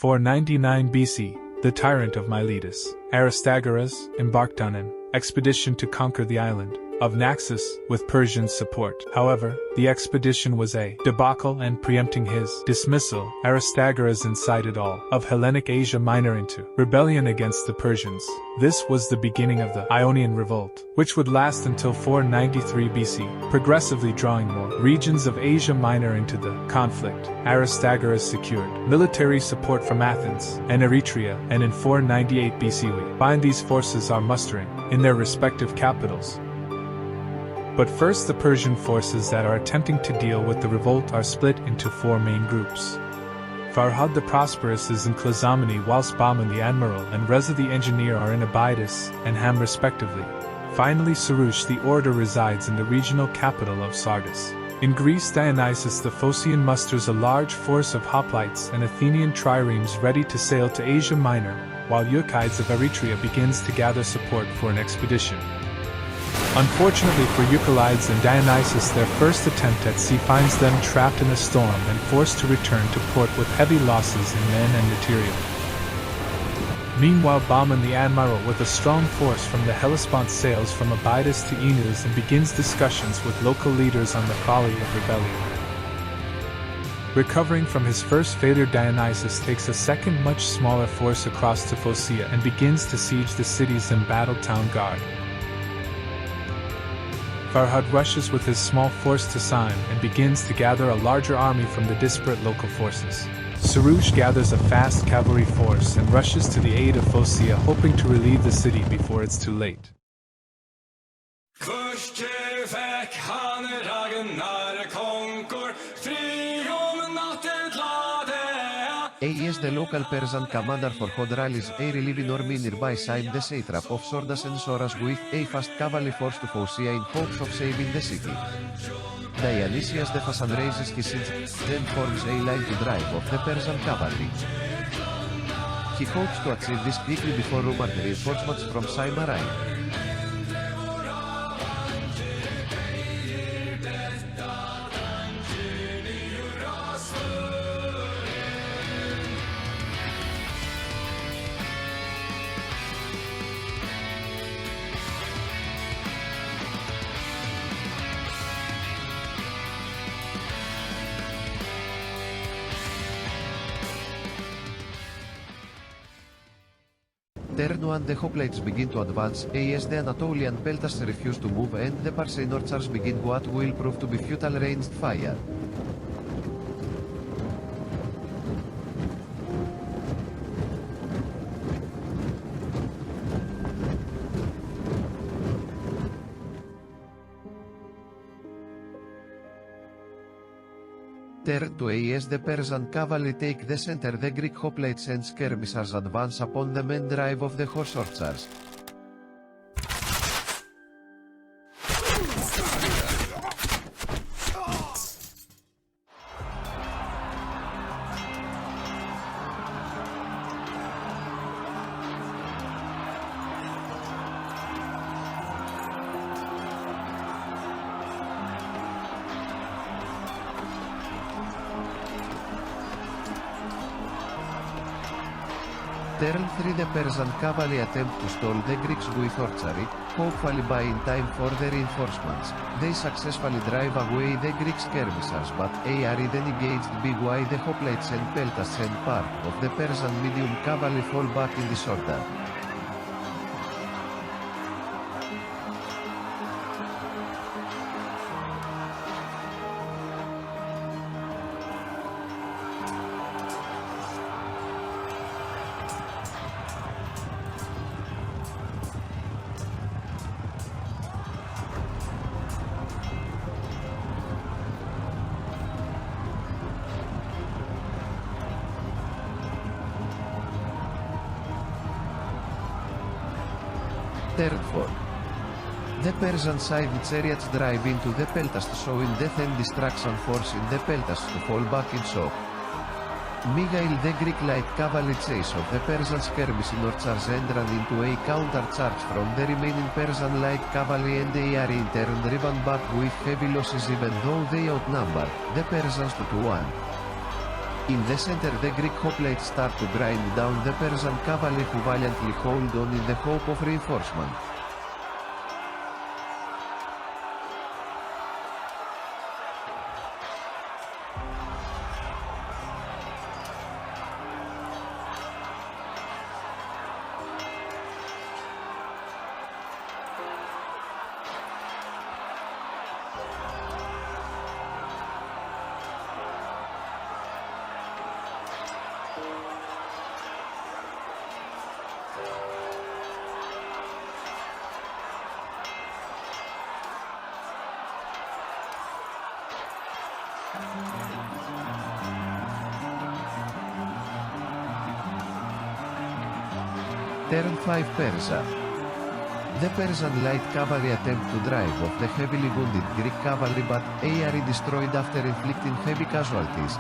499 BC, the tyrant of Miletus, Aristagoras, embarked on an expedition to conquer the island of Naxos with Persian support. However, the expedition was a debacle, and preempting his dismissal, Aristagoras incited all of Hellenic Asia Minor into rebellion against the Persians. This was the beginning of the Ionian Revolt, which would last until 493 BC, progressively drawing more regions of Asia Minor into the conflict. Aristagoras secured military support from Athens and Eretria, and in 498 BC we find these forces are mustering in their respective capitals. But first, the Persian forces that are attempting to deal with the revolt are split into four main groups. Farhad the Prosperous is in Clazomenae, whilst Bahman the Admiral and Reza the Engineer are in Abydos and Ham respectively. Finally, Sarush the Orator resides in the regional capital of Sardis. In Greece, Dionysius the Phocian musters a large force of hoplites and Athenian triremes ready to sail to Asia Minor, while Euclides of Eretria begins to gather support for an expedition. Unfortunately for Euclides and Dionysius, their first attempt at sea finds them trapped in a storm and forced to return to port with heavy losses in men and material. Meanwhile, Bahman the Admiral with a strong force from the Hellespont sails from Abydos to Enus and begins discussions with local leaders on the folly of rebellion. Recovering from his first failure, Dionysius takes a second much smaller force across to Phocea and begins to siege the city's embattled town guard. Farhad rushes with his small force to Syme and begins to gather a larger army from the disparate local forces. Sarush gathers a fast cavalry force and rushes to the aid of Phocea, hoping to relieve the city before it's too late. AES, the local Persian commander for Hod, rallies a relieving army nearby Syme, the satrap of Sordas and Soras, with a fast cavalry force to Phocea in hopes of saving the city. Dionysius the Phasan raises his siege, then forms a line to drive off the Persian cavalry. He hopes to achieve this quickly before rumored reinforcements from Syme arrive. Turn 1, the hoplites begin to advance, as the Anatolian peltasts refuse to move, and the Parsenorchars begin what will prove to be futile ranged fire. Turn 2, as the Persian cavalry take the center, the Greek hoplites and skirmishers advance upon them and drive off the horse archers. Turn 3, the Persian cavalry attempt to stall the Greeks with archery, hopefully buying time for the reinforcements. They successfully drive away the Greek skirmishers, but are then engaged by the hoplites and peltasts, and part of the Persian medium cavalry fall back in disorder. Turn 4. The Persian side chariots drive into the peltasts, showing death and destruction, forcing the peltasts to fall back in shock. Meanwhile, the Greek light cavalry chase of the Persian skirmishing archers and run into a counter-charge from the remaining Persian light cavalry, and they are in turn driven back with heavy losses, even though they outnumber the Persians 2-1. In the center the Greek hoplites start to grind down the Persian cavalry who valiantly hold on in the hope of reinforcement. Turn 5 Persia. The Persian light cavalry attempt to drive off the heavily wounded Greek cavalry but are destroyed after inflicting heavy casualties.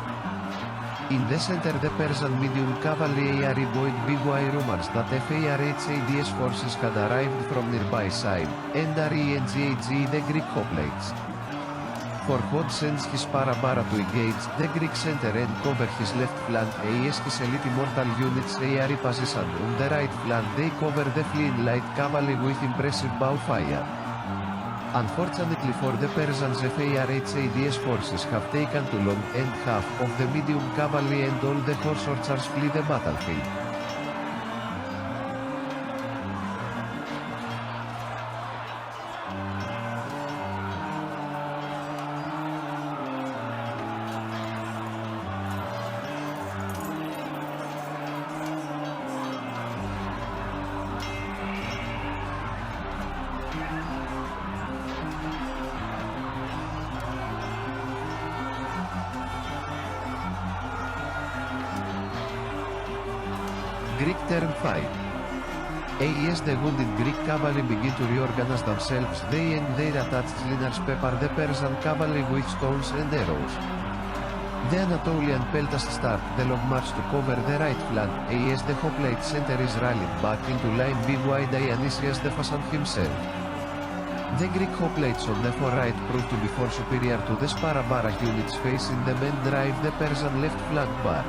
In the center the Persian medium cavalry are buoyed by rumors that FARHAD's forces had arrived from nearby side, and are engaging the Greek hoplites. Farhad sends his Parabara to engage the Greek center and cover his left flank as his elite immortal units are positioned on the right flank. They cover the fleeing light cavalry with impressive bow fire. Unfortunately for the Persians, FARHAD's forces have taken too long and half of the medium cavalry and all the horse archers flee the battlefield. Greek turn 5. As the wounded Greek cavalry begin to reorganize themselves, they and their attached leaders pepper the Persian cavalry with stones and arrows. The Anatolian peltasts start the long march to cover the right flank, as the hoplite center is rallied back into line by Dionysius the Phasan himself. The Greek hoplites on the far right prove to be far superior to the Sparabara units facing them and drive the Persian left flank back.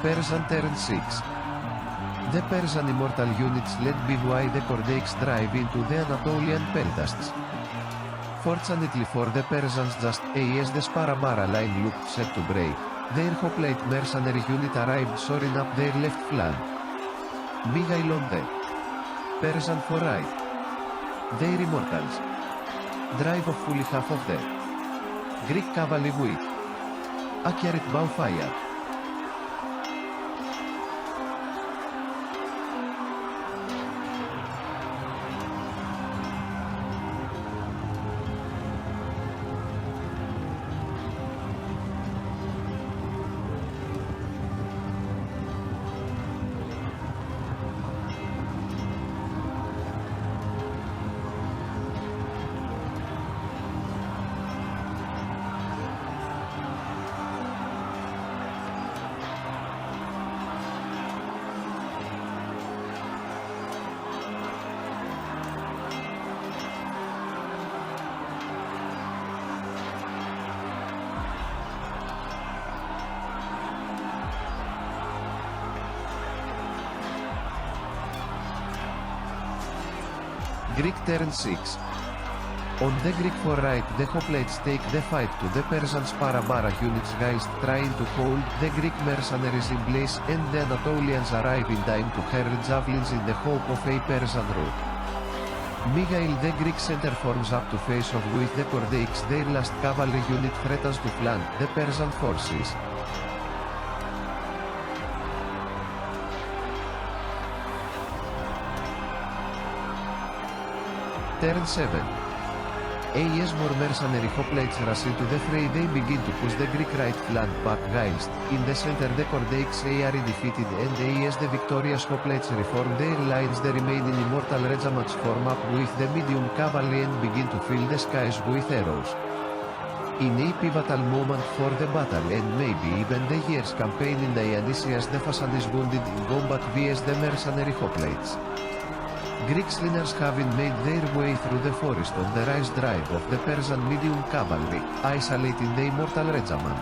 Persian turn 6. The Persian immortal units led by the Cordaics drive into the Anatolian peltasts. Fortunately for the Persians, just as the Sparabara line looked set to break, their hoplite mercenary unit arrived soaring up their left flank. Migail on the Persian for right. Their immortals drive off fully half of the Greek cavalry with accurate bow fire. Greek turn 6. On the Greek forright, the hoplites take the fight to the Persians' paramara units whilst trying to hold the Greek mercenaries in place, and the Anatolians arrive in time to hurl javelins in the hope of a Persian rout. Meanwhile, the Greek center forms up to face off with the Cordaics. Their last cavalry unit threatens to flank the Persian forces. Turn 7. As more mercenary hoplites rush into the fray, they begin to push the Greek right flank back whilst, in the center, the Cordaics are defeated, and as the victorious hoplites reform their lines, the remaining immortal regiments form up with the medium cavalry and begin to fill the skies with arrows. In a pivotal moment for the battle, and maybe even the year's campaign in Dionysius, the Phasan is wounded in combat vs the mercenary hoplites. Greek slingers having made their way through the forest on the rise drive of the Persian medium cavalry, isolating the immortal regiment.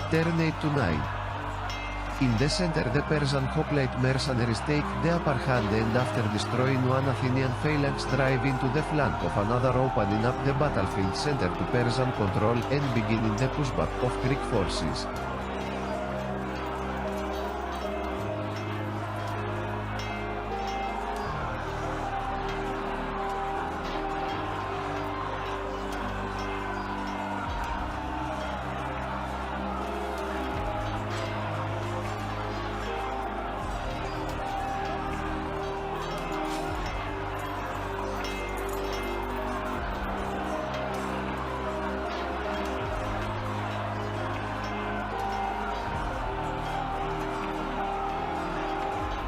Turn 8 to 9. In the center, the Persian hoplite mercenaries take the upper hand, and after destroying one Athenian phalanx, drive into the flank of another, opening up the battlefield center to Persian control and beginning the pushback of Greek forces.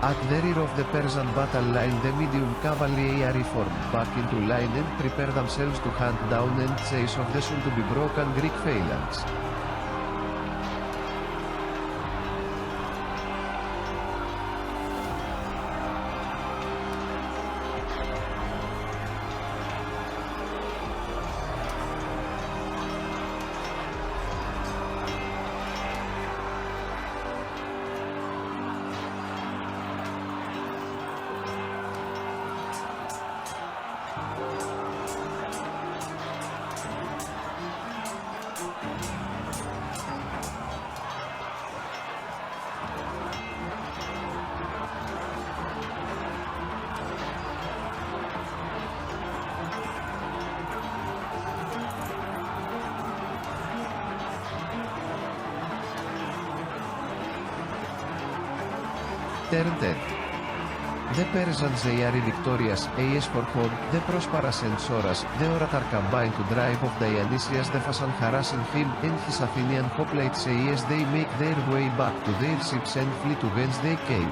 At the rear of the Persian battle line, the medium cavalry are reformed back into line and prepare themselves to hunt down and chase off the soon-to-be broken Greek phalanx. Turn 10. The Persians are victorious, as for home, the prosperous and Soras, the orator combine to drive off Dionysius the Phasan, harassing him and his Athenian hoplites as they make their way back to their ships and fleet to whence they came.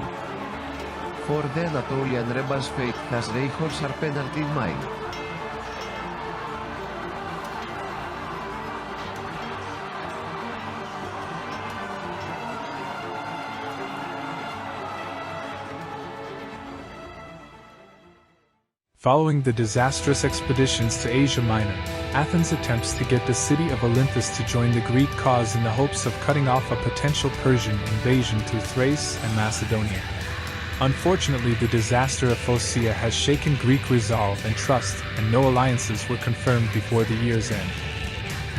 For the Anatolian rebels, fate has a harsher penalty in mind. Following the disastrous expeditions to Asia Minor, Athens attempts to get the city of Olympus to join the Greek cause in the hopes of cutting off a potential Persian invasion through Thrace and Macedonia. Unfortunately, the disaster of Phocaea has shaken Greek resolve and trust, and no alliances were confirmed before the year's end.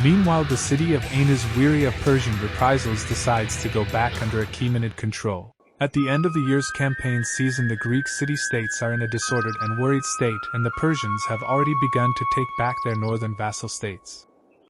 Meanwhile, the city of Aeneas, weary of Persian reprisals, decides to go back under Achaemenid control. At the end of the year's campaign season, the Greek city-states are in a disordered and worried state, and the Persians have already begun to take back their northern vassal states.